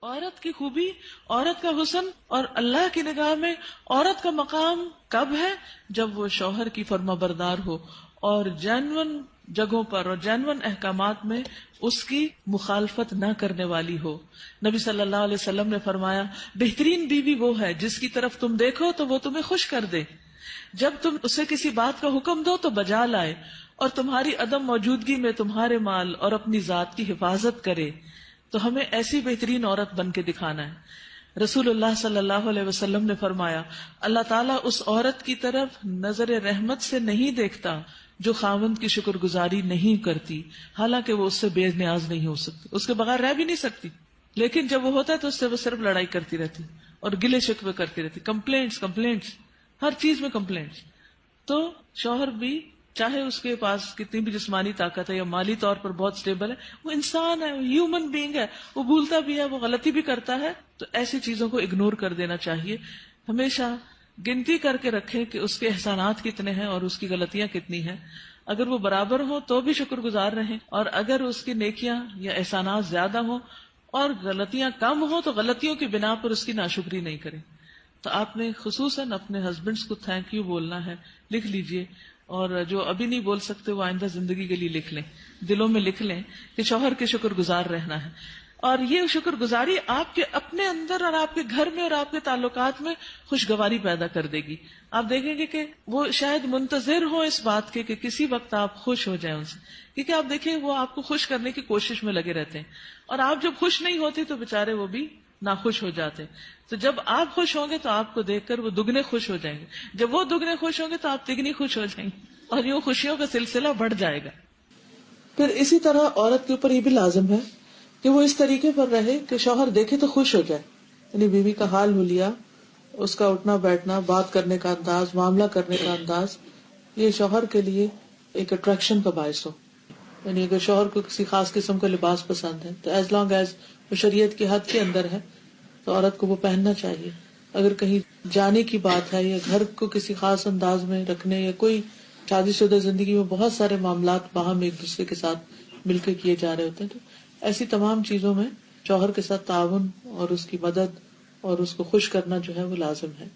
عورت کی خوبی، عورت کا حسن اور اللہ کی نگاہ میں عورت کا مقام کب ہے؟ جب وہ شوہر کی فرما بردار ہو اور جینون جگہوں پر اور جینون احکامات میں اس کی مخالفت نہ کرنے والی ہو۔ نبی صلی اللہ علیہ وسلم نے فرمایا، بہترین بیوی وہ ہے جس کی طرف تم دیکھو تو وہ تمہیں خوش کر دے، جب تم اسے کسی بات کا حکم دو تو بجا لائے، اور تمہاری عدم موجودگی میں تمہارے مال اور اپنی ذات کی حفاظت کرے۔ تو ہمیں ایسی بہترین عورت بن کے دکھانا ہے۔ رسول اللہ صلی اللہ علیہ وسلم نے فرمایا، اللہ تعالیٰ اس عورت کی طرف نظر رحمت سے نہیں دیکھتا جو خاوند کی شکر گزاری نہیں کرتی، حالانکہ وہ اس سے بے نیاز نہیں ہو سکتی، اس کے بغیر رہ بھی نہیں سکتی، لیکن جب وہ ہوتا ہے تو اس سے وہ صرف لڑائی کرتی رہتی اور گلے شکوے کرتی رہتی، کمپلینٹس، ہر چیز میں کمپلینٹس۔ تو شوہر بھی چاہے اس کے پاس کتنی بھی جسمانی طاقت ہے یا مالی طور پر بہت سٹیبل ہے، وہ انسان ہے، ہیومن بینگ ہے، وہ بھولتا بھی ہے، وہ غلطی بھی کرتا ہے، تو ایسی چیزوں کو اگنور کر دینا چاہیے۔ ہمیشہ گنتی کر کے رکھیں کہ اس کے احسانات کتنے ہیں اور اس کی غلطیاں کتنی ہیں، اگر وہ برابر ہوں تو بھی شکر گزار رہیں، اور اگر اس کی نیکیاں یا احسانات زیادہ ہوں اور غلطیاں کم ہوں تو غلطیوں کی بنا پر اس کی ناشکری نہیں کریں۔ تو آپ نے خصوصاً اپنے ہسبینڈس کو تھینک یو بولنا ہے، لکھ لیجئے، اور جو ابھی نہیں بول سکتے وہ آئندہ زندگی کے لیے لکھ لیں، دلوں میں لکھ لیں کہ شوہر کے شکر گزار رہنا ہے۔ اور یہ شکر گزاری آپ کے اپنے اندر اور آپ کے گھر میں اور آپ کے تعلقات میں خوشگواری پیدا کر دے گی۔ آپ دیکھیں گے کہ وہ شاید منتظر ہوں اس بات کے کہ کسی وقت آپ خوش ہو جائیں ان سے، کیونکہ آپ دیکھیں وہ آپ کو خوش کرنے کی کوشش میں لگے رہتے ہیں، اور آپ جب خوش نہیں ہوتے تو بےچارے وہ بھی ناخوش ہو جاتے۔ تو جب آپ خوش ہوں گے تو آپ کو دیکھ کر وہ دگنے خوش ہو جائیں گے، جب وہ دگنے خوش ہوں گے تو آپ تگنی خوش ہو جائیں گے، اور یوں خوشیوں کا سلسلہ بڑھ جائے گا۔ پھر اسی طرح عورت کے اوپر یہ بھی لازم ہے کہ وہ اس طریقے پر رہے کہ شوہر دیکھے تو خوش ہو جائے، یعنی بیوی کا حال حلیہ، اس کا اٹھنا بیٹھنا، بات کرنے کا انداز، معاملہ کرنے کا انداز، یہ شوہر کے لیے ایک اٹریکشن کا باعث ہو۔ یعنی اگر شوہر کو کسی خاص قسم کا لباس پسند ہے تو ایز لانگ ایز وہ شریعت کی حد کے اندر ہے تو عورت کو وہ پہننا چاہیے۔ اگر کہیں جانے کی بات ہے یا گھر کو کسی خاص انداز میں رکھنے، یا کوئی شادی شدہ زندگی میں بہت سارے معاملات باہم ایک دوسرے کے ساتھ مل کے کیے جا رہے ہوتے ہیں، تو ایسی تمام چیزوں میں شوہر کے ساتھ تعاون اور اس کی مدد اور اس کو خوش کرنا جو ہے وہ لازم ہے۔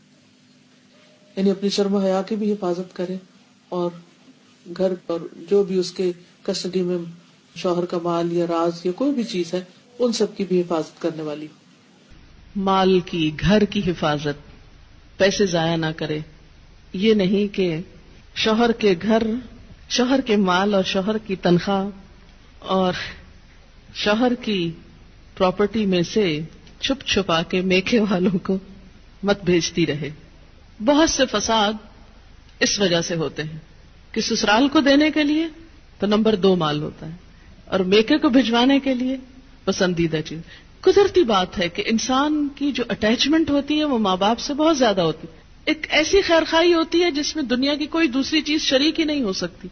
یعنی اپنی شرم و حیا کی بھی حفاظت کرے، اور گھر پر جو بھی اس کے کسٹڈی میں شوہر کا مال یا راز یا کوئی بھی چیز ہے ان سب کی بھی حفاظت کرنے والی ہو۔ مال کی، گھر کی حفاظت، پیسے ضائع نہ کرے۔ یہ نہیں کہ شوہر کے گھر، شوہر کے مال اور شوہر کی تنخواہ اور شوہر کی پراپرٹی میں سے چھپ چھپا کے میکے والوں کو مت بھیجتی رہے۔ بہت سے فساد اس وجہ سے ہوتے ہیں کہ سسرال کو دینے کے لیے تو نمبر 2 مال ہوتا ہے، اور میکے کو بھجوانے کے لیے پسندیدہ چیز۔ قدرتی بات ہے کہ انسان کی جو اٹیچمنٹ ہوتی ہے وہ ماں باپ سے بہت زیادہ ہوتی ہے، ایک ایسی خیرخواہی ہوتی ہے جس میں دنیا کی کوئی دوسری چیز شریک ہی نہیں ہو سکتی۔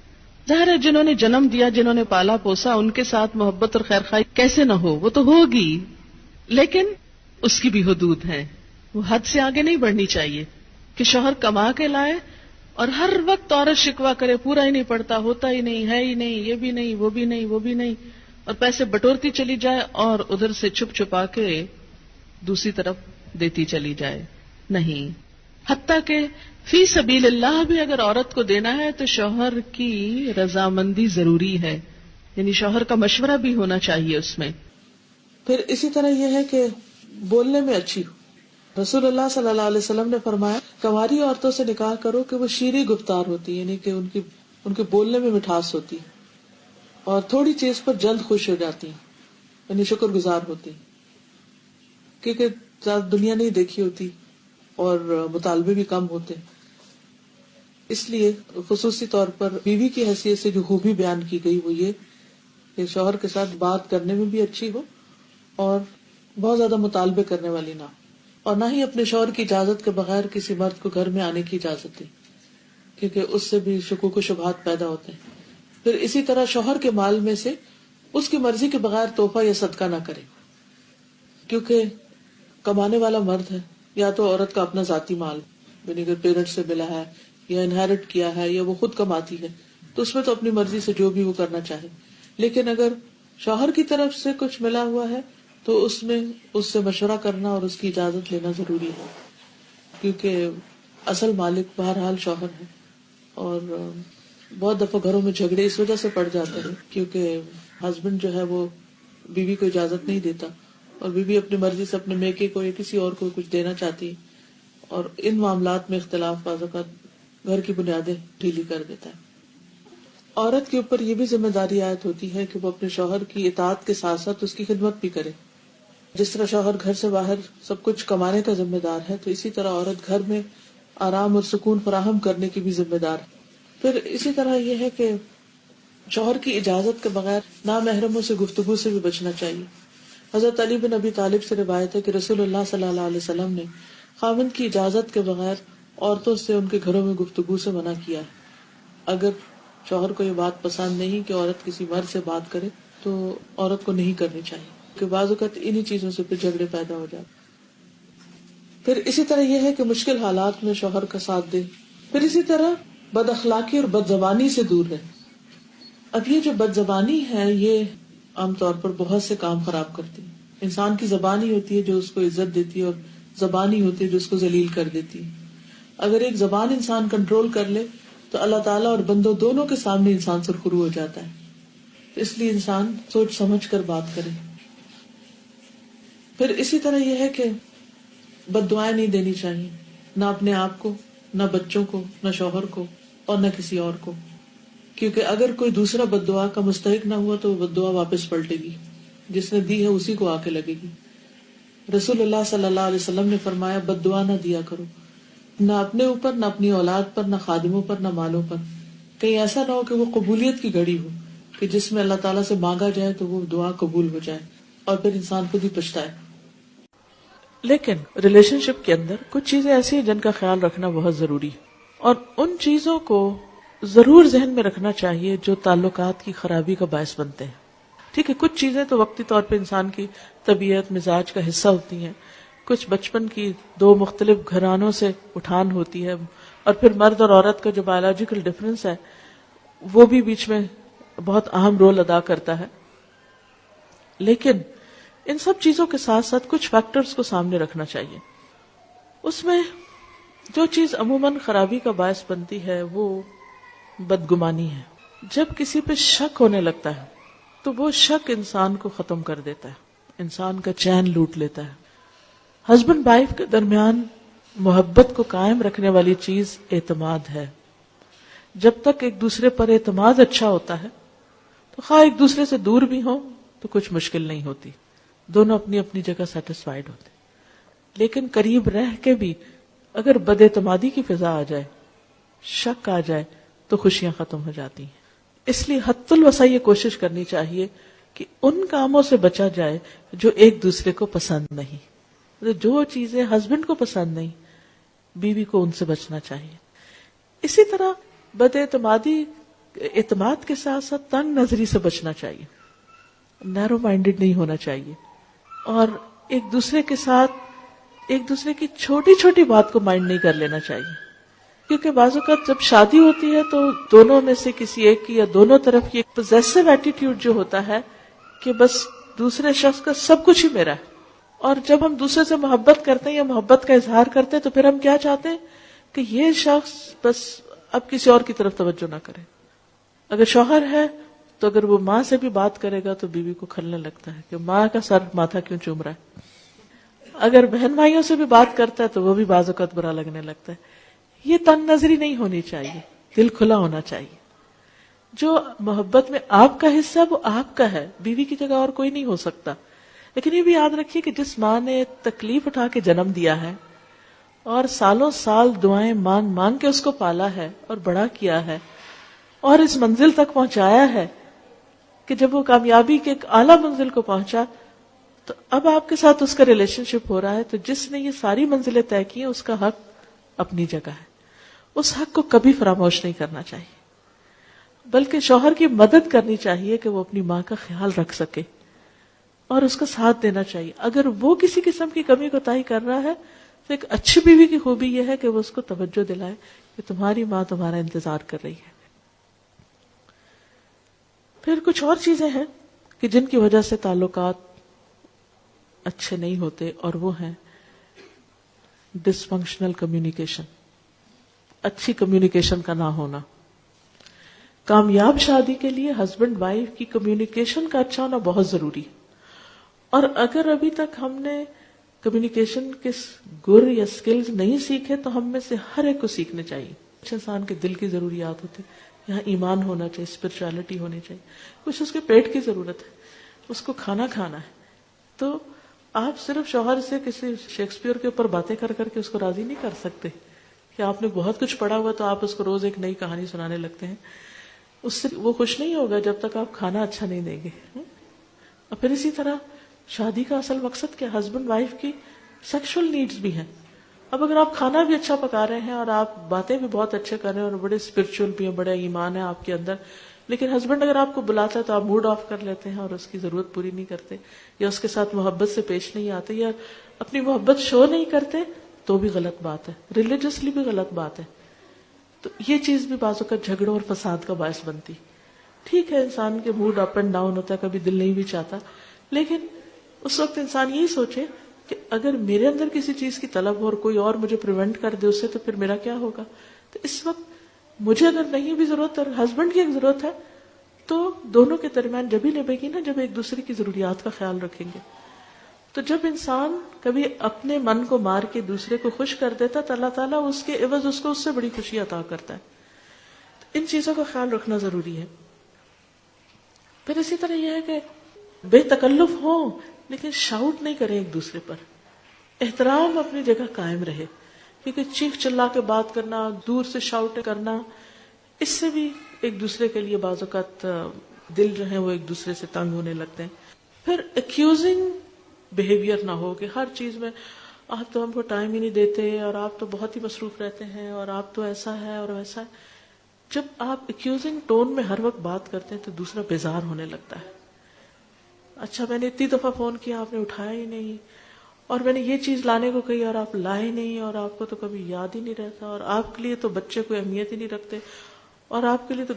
ظاہر ہے جنہوں نے جنم دیا، جنہوں نے پالا پوسا، ان کے ساتھ محبت اور خیرخواہی کیسے نہ ہو، وہ تو ہوگی، لیکن اس کی بھی حدود ہے، وہ حد سے آگے نہیں بڑھنی چاہیے کہ شوہر کما کے لائے اور ہر وقت عورت شکوہ کرے، پورا ہی نہیں پڑتا، ہوتا ہی نہیں، ہے ہی نہیں، یہ بھی نہیں، وہ بھی نہیں، وہ بھی نہیں، اور پیسے بٹورتی چلی جائے اور ادھر سے چھپ چھپا کے دوسری طرف دیتی چلی جائے۔ نہیں، حتیٰ کہ فی سبیل اللہ بھی اگر عورت کو دینا ہے تو شوہر کی رضامندی ضروری ہے، یعنی شوہر کا مشورہ بھی ہونا چاہیے اس میں۔ پھر اسی طرح یہ ہے کہ بولنے میں اچھی ہو۔ رسول اللہ صلی اللہ علیہ وسلم نے فرمایا کنواری عورتوں سے نکاح کرو کہ وہ شیریں گفتار ہوتی، یعنی کہ ان کے بولنے میں مٹھاس ہوتی اور تھوڑی چیز پر جلد خوش ہو جاتی، یعنی شکر گزار ہوتی، کیونکہ زیادہ دنیا نہیں دیکھی ہوتی اور مطالبے بھی کم ہوتے۔ اس لیے خصوصی طور پر بیوی کی حیثیت سے جو خوبی بیان کی گئی وہ یہ کہ شوہر کے ساتھ بات کرنے میں بھی اچھی ہو اور بہت زیادہ مطالبے کرنے والی نہ، اور نہ ہی اپنے شوہر کی اجازت کے بغیر کسی مرد کو گھر میں آنے کی اجازت دی، کیونکہ اس سے بھی شکوک و شبہات پیدا ہوتے ہیں۔ پھر اسی طرح شوہر کے مال میں سے اس کی مرضی کے بغیر تحفہ یا صدقہ نہ کرے، کیونکہ کمانے والا مرد ہے، یا تو عورت کا اپنا ذاتی مال، یعنی اگر پیرنٹ سے ملا ہے یا انہیرٹ کیا ہے یا وہ خود کماتی ہے تو اس میں تو اپنی مرضی سے جو بھی وہ کرنا چاہے، لیکن اگر شوہر کی طرف سے کچھ ملا ہوا ہے تو اس میں اس سے مشورہ کرنا اور اس کی اجازت لینا ضروری ہے، کیونکہ اصل مالک بہرحال شوہر ہے. اور بہت دفعہ گھروں میں جھگڑے اس وجہ سے پڑ جاتے ہیں کیونکہ ہسبینڈ جو ہے وہ بیوی کو اجازت نہیں دیتا، اور بیوی اپنی مرضی سے اپنے میکے کو یا کسی اور کو کچھ دینا چاہتی ہے، اور ان معاملات میں اختلاف بعض اوقات گھر کی بنیادیں ڈھیلی کر دیتا ہے. عورت کے اوپر یہ بھی ذمہ داری عائد ہوتی ہے کہ وہ اپنے شوہر کی اطاعت کے ساتھ ساتھ اس کی خدمت بھی کرے. جس طرح شوہر گھر سے باہر سب کچھ کمانے کا ذمہ دار ہے، تو اسی طرح عورت گھر میں آرام اور سکون فراہم کرنے کی بھی ذمہ دار ہے. پھر اسی طرح یہ ہے کہ شوہر کی اجازت کے بغیر نامحرموں سے گفتگو سے بھی بچنا چاہیے. حضرت علی بن ابی طالب سے روایت ہے کہ رسول اللہ صلی اللہ علیہ وسلم نے خاوند کی اجازت کے بغیر عورتوں سے ان کے گھروں میں گفتگو سے منع کیا ہے. اگر شوہر کو یہ بات پسند نہیں کہ عورت کسی مرد سے بات کرے تو عورت کو نہیں کرنی چاہیے، کہ بعض اوقات انہی چیزوں سے پھر جھگڑے پیدا ہو جاتے. پھر اسی طرح یہ ہے کہ مشکل حالات میں شوہر کا ساتھ دے. پھر اسی طرح بد اخلاقی اور بد زبانی سے دور رہے. اب یہ جو بد زبانی ہے یہ عام طور پر بہت سے کام خراب کرتی ہے. انسان کی زبان ہی ہوتی ہے جو اس کو عزت دیتی ہے، اور زبان ہی ہوتی ہے جو اس کو ذلیل کر دیتی ہے. اگر ایک زبان انسان کنٹرول کر لے تو اللہ تعالیٰ اور بندوں دونوں کے سامنے انسان سرخرو ہو جاتا ہے. اس لیے انسان سوچ سمجھ کر بات کرے. پھر اسی طرح یہ ہے کہ بد دعائیں نہیں دینی چاہیے، نہ اپنے آپ کو، نہ بچوں کو، نہ شوہر کو، اور نہ کسی اور کو. کیونکہ اگر کوئی دوسرا بد دعا کا مستحق نہ ہوا تو وہ بد دعا واپس پلٹے گی، جس نے دی ہے اسی کو آ کے لگے گی. رسول اللہ صلی اللہ علیہ وسلم نے فرمایا بد دعا نہ دیا کرو، نہ اپنے اوپر، نہ اپنی اولاد پر، نہ خادموں پر، نہ مالوں پر. کہیں ایسا نہ ہو کہ وہ قبولیت کی گھڑی ہو کہ جس میں اللہ تعالیٰ سے مانگا جائے تو وہ دعا قبول ہو جائے اور پھر انسان خود ہی پچھتائے. لیکن ریلیشن شپ کے اندر کچھ چیزیں ایسی ہیں جن کا خیال رکھنا بہت ضروری ہے، اور ان چیزوں کو ضرور ذہن میں رکھنا چاہیے جو تعلقات کی خرابی کا باعث بنتے ہیں. ٹھیک ہے، کچھ چیزیں تو وقتی طور پہ انسان کی طبیعت مزاج کا حصہ ہوتی ہیں، کچھ بچپن کی دو مختلف گھرانوں سے اٹھان ہوتی ہے، اور پھر مرد اور عورت کا جو بایولوجیکل ڈفرنس ہے وہ بھی بیچ میں بہت اہم رول ادا کرتا ہے. لیکن ان سب چیزوں کے ساتھ ساتھ کچھ فیکٹرز کو سامنے رکھنا چاہیے. اس میں جو چیز عموماً خرابی کا باعث بنتی ہے وہ بدگمانی ہے. جب کسی پہ شک ہونے لگتا ہے تو وہ شک انسان کو ختم کر دیتا ہے، انسان کا چین لوٹ لیتا ہے. ہسبینڈ وائف کے درمیان محبت کو قائم رکھنے والی چیز اعتماد ہے. جب تک ایک دوسرے پر اعتماد اچھا ہوتا ہے تو خواہ ایک دوسرے سے دور بھی ہوں تو کچھ مشکل نہیں ہوتی، دونوں اپنی اپنی جگہ سیٹسفائیڈ ہوتے. لیکن قریب رہ کے بھی اگر بد اعتمادی کی فضا آ جائے، شک آ جائے تو خوشیاں ختم ہو جاتی ہیں. اس لیے حد الوسع یہ کوشش کرنی چاہیے کہ ان کاموں سے بچا جائے جو ایک دوسرے کو پسند نہیں. جو چیزیں ہسبینڈ کو پسند نہیں، بیوی کو ان سے بچنا چاہیے. اسی طرح بد اعتمادی، اعتماد کے ساتھ ساتھ تنگ نظری سے بچنا چاہیے، نیرو مائنڈڈ نہیں ہونا چاہیے، اور ایک دوسرے کے ساتھ ایک دوسرے کی چھوٹی چھوٹی بات کو مائنڈ نہیں کر لینا چاہیے. کیونکہ بعض اوقات جب شادی ہوتی ہے تو دونوں میں سے کسی ایک کی یا دونوں طرف کی ایک پوزیسو ایٹیٹیوڈ جو ہوتا ہے کہ بس دوسرے شخص کا سب کچھ ہی میرا ہے. اور جب ہم دوسرے سے محبت کرتے ہیں یا محبت کا اظہار کرتے ہیں تو پھر ہم کیا چاہتے ہیں کہ یہ شخص بس اب کسی اور کی طرف توجہ نہ کرے. اگر شوہر ہے تو اگر وہ ماں سے بھی بات کرے گا تو بیوی کو کھلنے لگتا ہے کہ ماں کا سر ماتھا کیوں چوم رہا ہے. اگر بہن بھائیوں سے بھی بات کرتا ہے تو وہ بھی بعض اوقات برا لگنے لگتا ہے. یہ تنگ نظری نہیں ہونی چاہیے، دل کھلا ہونا چاہیے. جو محبت میں آپ کا حصہ وہ آپ کا ہے، بیوی کی جگہ اور کوئی نہیں ہو سکتا. لیکن یہ بھی یاد رکھیے کہ جس ماں نے تکلیف اٹھا کے جنم دیا ہے اور سالوں سال دعائیں مانگ مانگ کے اس کو پالا ہے اور بڑا کیا ہے اور اس منزل تک پہنچایا ہے کہ جب وہ کامیابی کے ایک اعلیٰ منزل کو پہنچا تو اب آپ کے ساتھ اس کا ریلیشن شپ ہو رہا ہے، تو جس نے یہ ساری منزلیں طے کی ہیں اس کا حق اپنی جگہ ہے. اس حق کو کبھی فراموش نہیں کرنا چاہیے، بلکہ شوہر کی مدد کرنی چاہیے کہ وہ اپنی ماں کا خیال رکھ سکے اور اس کا ساتھ دینا چاہیے. اگر وہ کسی قسم کی کمی کوتاہی کر رہا ہے تو ایک اچھی بیوی کی خوبی یہ ہے کہ وہ اس کو توجہ دلائے کہ تمہاری ماں تمہارا انتظار کر رہی ہے. پھر کچھ اور چیزیں ہیں کہ جن کی وجہ سے تعلقات اچھے نہیں ہوتے، اور وہ ہیں ڈسفنکشنل کمیونیکیشن، اچھی کمیونیکیشن کا نہ ہونا. کامیاب شادی کے لیے ہسبینڈ وائف کی کمیونیکیشن کا اچھا ہونا بہت ضروری ہے. اور اگر ابھی تک ہم نے کمیونیکیشن کے گر یا سکلز نہیں سیکھے تو ہم میں سے ہر ایک کو سیکھنے چاہیے. اچھے انسان کے دل کی ضروریات ہوتی، یہاں ایمان ہونا چاہیے، اسپرچولیٹی ہونی چاہیے. کچھ اس کے پیٹ کی ضرورت ہے، اس کو کھانا کھانا ہے. تو آپ صرف شوہر سے کسی شیکسپیئر کے اوپر باتیں کر کر کے اس کو راضی نہیں کر سکتے کہ آپ نے بہت کچھ پڑھا ہوا تو آپ اس کو روز ایک نئی کہانی سنانے لگتے ہیں. اس سے وہ خوش نہیں ہوگا جب تک آپ کھانا اچھا نہیں دیں گے. اور پھر اسی طرح شادی کا اصل مقصد کیا؟ ہسبینڈ وائف کی سیکشل نیڈز بھی ہیں. اب اگر آپ کھانا بھی اچھا پکا رہے ہیں اور آپ باتیں بھی بہت اچھے کر رہے ہیں اور بڑے اسپرچل بھی ہیں، بڑا ایمان ہے آپ کے اندر، لیکن ہسبینڈ اگر آپ کو بلاتا ہے تو آپ موڈ آف کر لیتے ہیں اور اس کی ضرورت پوری نہیں کرتے، یا اس کے ساتھ محبت سے پیش نہیں آتے، یا اپنی محبت شو نہیں کرتے، تو بھی غلط بات ہے، ریلیجسلی بھی غلط بات ہے. تو یہ چیز بھی بعض اوقات جھگڑوں اور فساد کا باعث بنتی. ٹھیک ہے، انسان کے موڈ اپ اینڈ ڈاؤن ہوتا ہے، کبھی دل نہیں بھی چاہتا، لیکن اس وقت انسان یہی سوچے کہ اگر میرے اندر کسی چیز کی طلب ہو اور کوئی اور مجھے پریونٹ کر دے اس سے، تو پھر میرا کیا ہوگا؟ تو اس وقت مجھے اگر نہیں بھی ضرورت اور ہسبینڈ کی ایک ضرورت ہے تو دونوں کے درمیان جب ہی نبھے گی نا جب ایک دوسرے کی ضروریات کا خیال رکھیں گے. تو جب انسان کبھی اپنے من کو مار کے دوسرے کو خوش کر دیتا تو اللہ تعالیٰ اس کے عوض اس کو اس سے بڑی خوشی عطا کرتا ہے. تو ان چیزوں کا خیال رکھنا ضروری ہے. پھر اسی طرح یہ ہے کہ بے تکلف ہو لیکن شاؤٹ نہیں کریں ایک دوسرے پر. احترام اپنی جگہ قائم رہے، کیونکہ چیخ چلا کے بات کرنا، دور سے شاؤٹ کرنا، اس سے بھی ایک دوسرے کے لیے بعض اوقات دل جو ہے وہ ایک دوسرے سے تنگ ہونے لگتے ہیں. پھر ایکیوزنگ بہیویئر نہ ہو کہ ہر چیز میں آپ تو ہم کو ٹائم ہی نہیں دیتے اور آپ تو بہت ہی مصروف رہتے ہیں اور آپ تو ایسا ہے اور ویسا ہے. جب آپ ایکیوزنگ ٹون میں ہر وقت بات کرتے ہیں تو دوسرا بیزار ہونے لگتا ہے. اچھا میں نے اتنی دفعہ فون کیا آپ نے اٹھایا ہی نہیں، اور میں نے یہ چیز لانے کو کہی اور آپ لائے نہیں، اور آپ کو تو کبھی یاد ہی نہیں رہتا، اور آپ کے لیے تو بچے کوئی اہمیت ہی نہیں رکھتے، اور آپ کے لیے تو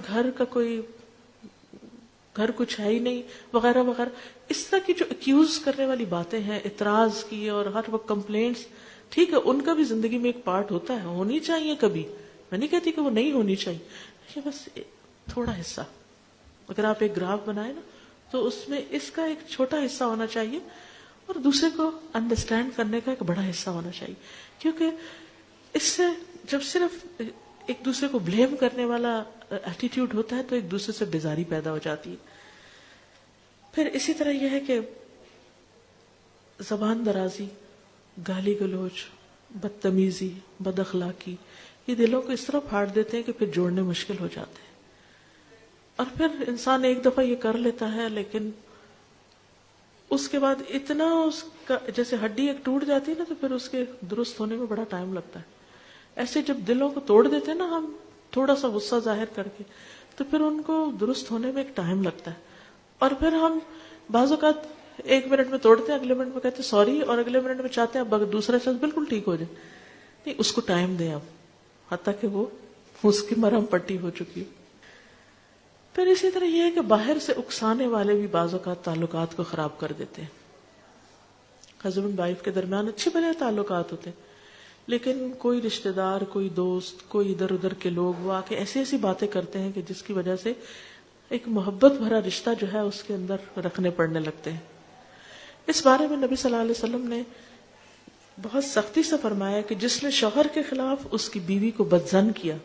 گھر کچھ ہے ہی نہیں، وغیرہ وغیرہ. اس طرح کی جو ایکیوز کرنے والی باتیں ہیں، اعتراض کی اور ہر وقت کمپلینٹس، ٹھیک ہے ان کا بھی زندگی میں ایک پارٹ ہوتا ہے، ہونی چاہیے کبھی، میں نہیں کہتی کہ وہ نہیں ہونی چاہیے، لیکن بس تھوڑا حصہ. اگر آپ ایک گراف بنائیں نا تو اس میں اس کا ایک چھوٹا حصہ ہونا چاہیے اور دوسرے کو انڈرسٹینڈ کرنے کا ایک بڑا حصہ ہونا چاہیے. کیونکہ اس سے جب صرف ایک دوسرے کو بلیم کرنے والا ایٹیٹیوڈ ہوتا ہے تو ایک دوسرے سے بیزاری پیدا ہو جاتی ہے. پھر اسی طرح یہ ہے کہ زبان درازی، گالی گلوچ، بدتمیزی، بد اخلاقی، یہ دلوں کو اس طرح پھاڑ دیتے ہیں کہ پھر جوڑنے مشکل ہو جاتے ہیں. اور پھر انسان ایک دفعہ یہ کر لیتا ہے لیکن اس کے بعد اتنا اس کا جیسے ہڈی ایک ٹوٹ جاتی ہے نا تو پھر اس کے درست ہونے میں بڑا ٹائم لگتا ہے. ایسے جب دلوں کو توڑ دیتے ہیں نا ہم تھوڑا سا غصہ ظاہر کر کے تو پھر ان کو درست ہونے میں ایک ٹائم لگتا ہے. اور پھر ہم بعض اوقات 1 منٹ میں توڑتے ہیں، اگلے منٹ میں کہتے ہیں سوری، اور اگلے منٹ میں چاہتے ہیں اب دوسرا شخص بالکل ٹھیک ہو جائے. نہیں، اس کو ٹائم دیں اب حتیٰ کہ وہ اس کی مرہم پٹی ہو چکی. پھر اسی طرح یہ ہے کہ باہر سے اکسانے والے بھی بعض اوقات تعلقات کو خراب کر دیتے ہیں. ہسبینڈ وائف کے درمیان اچھے بھلے تعلقات ہوتے ہیں لیکن کوئی رشتہ دار، کوئی دوست، کوئی ادھر ادھر کے لوگ وہ آ کے ایسی ایسی باتیں کرتے ہیں کہ جس کی وجہ سے ایک محبت بھرا رشتہ جو ہے اس کے اندر رکھنے پڑنے لگتے ہیں. اس بارے میں نبی صلی اللہ علیہ وسلم نے بہت سختی سے فرمایا کہ جس نے شوہر کے خلاف اس کی بیوی کو بدظن کیا،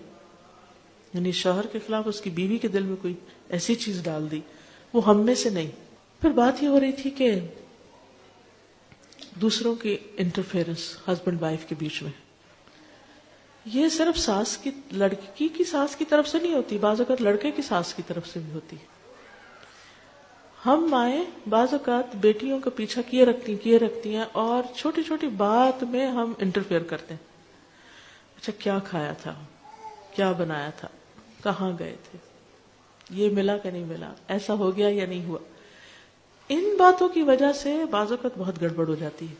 یعنی شوہر کے خلاف اس کی بیوی کے دل میں کوئی ایسی چیز ڈال دی، وہ ہم میں سے نہیں. پھر بات یہ ہو رہی تھی کہ دوسروں کی انٹرفیئرنس ہسبینڈ وائف کے بیچ میں، یہ صرف ساس کی لڑکی کی ساس کی طرف سے نہیں ہوتی، بعض اوقات لڑکے کی ساس کی طرف سے بھی ہوتی. ہم مائیں بعض اوقات بیٹیوں کا پیچھا کیے رکھتی ہیں اور چھوٹی چھوٹی بات میں ہم انٹرفیئر کرتے ہیں. اچھا کیا کھایا تھا، کیا بنایا تھا، کہاں گئے تھے، یہ ملا کہ نہیں ملا، ایسا ہو گیا یا نہیں ہوا. ان باتوں کی وجہ سے بعض اوقات بہت گڑبڑ ہو جاتی ہے.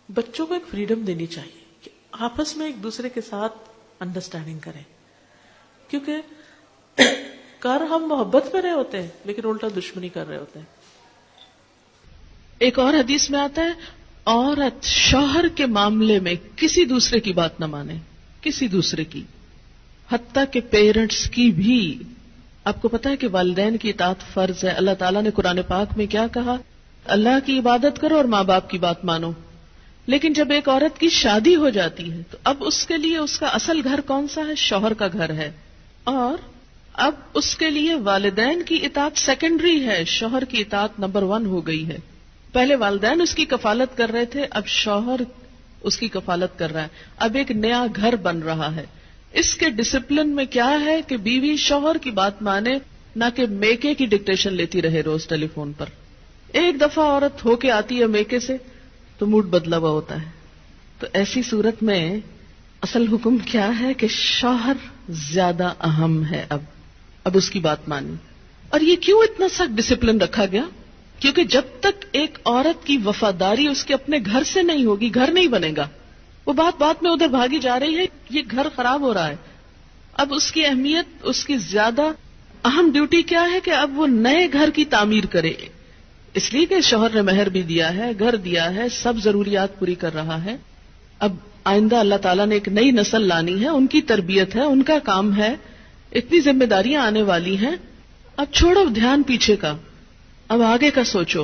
بچوں کو ایک فریڈم دینی چاہیے کہ آپس میں ایک دوسرے کے ساتھ انڈرسٹینڈنگ کریں، کیونکہ کر ہم محبت میں رہے ہوتے ہیں لیکن الٹا دشمنی کر رہے ہوتے ہیں. ایک اور حدیث میں آتا ہے عورت شوہر کے معاملے میں کسی دوسرے کی بات نہ مانے، کسی دوسرے کی، حتیٰ کہ پیرنٹس کی بھی. آپ کو پتا ہے کہ والدین کی اطاعت فرض ہے. اللہ تعالیٰ نے قرآن پاک میں کیا کہا؟ اللہ کی عبادت کرو اور ماں باپ کی بات مانو. لیکن جب ایک عورت کی شادی ہو جاتی ہے تو اب اس کے لیے اس کا اصل گھر کون سا ہے؟ شوہر کا گھر ہے. اور اب اس کے لیے والدین کی اطاعت سیکنڈری ہے، شوہر کی اطاعت نمبر 1 ہو گئی ہے. پہلے والدین اس کی کفالت کر رہے تھے، اب شوہر اس کی کفالت کر رہا ہے. اب ایک نیا گھر بن رہا ہے. اس کے ڈسپلن میں کیا ہے کہ بیوی شوہر کی بات مانے، نہ کہ میکے کی ڈکٹیشن لیتی رہے روز ٹیلی فون پر. ایک دفعہ عورت ہو کے آتی ہے میکے سے تو موڈ بدلا ہوا ہوتا ہے. تو ایسی صورت میں اصل حکم کیا ہے کہ شوہر زیادہ اہم ہے. اب اس کی بات مانی. اور یہ کیوں اتنا سخت ڈسپلن رکھا گیا؟ کیونکہ جب تک ایک عورت کی وفاداری اس کے اپنے گھر سے نہیں ہوگی، گھر نہیں بنے گا. وہ بات میں ادھر بھاگی جا رہی ہے، یہ گھر خراب ہو رہا ہے. اب اس کی اہمیت، اس کی زیادہ اہم ڈیوٹی کیا ہے کہ اب وہ نئے گھر کی تعمیر کرے. اس لیے کہ شوہر نے مہر بھی دیا ہے، گھر دیا ہے، سب ضروریات پوری کر رہا ہے. اب آئندہ اللہ تعالیٰ نے ایک نئی نسل لانی ہے، ان کی تربیت ہے، ان کا کام ہے، اتنی ذمہ داریاں آنے والی ہیں. اب چھوڑو دھیان پیچھے کا، اب آگے کا سوچو.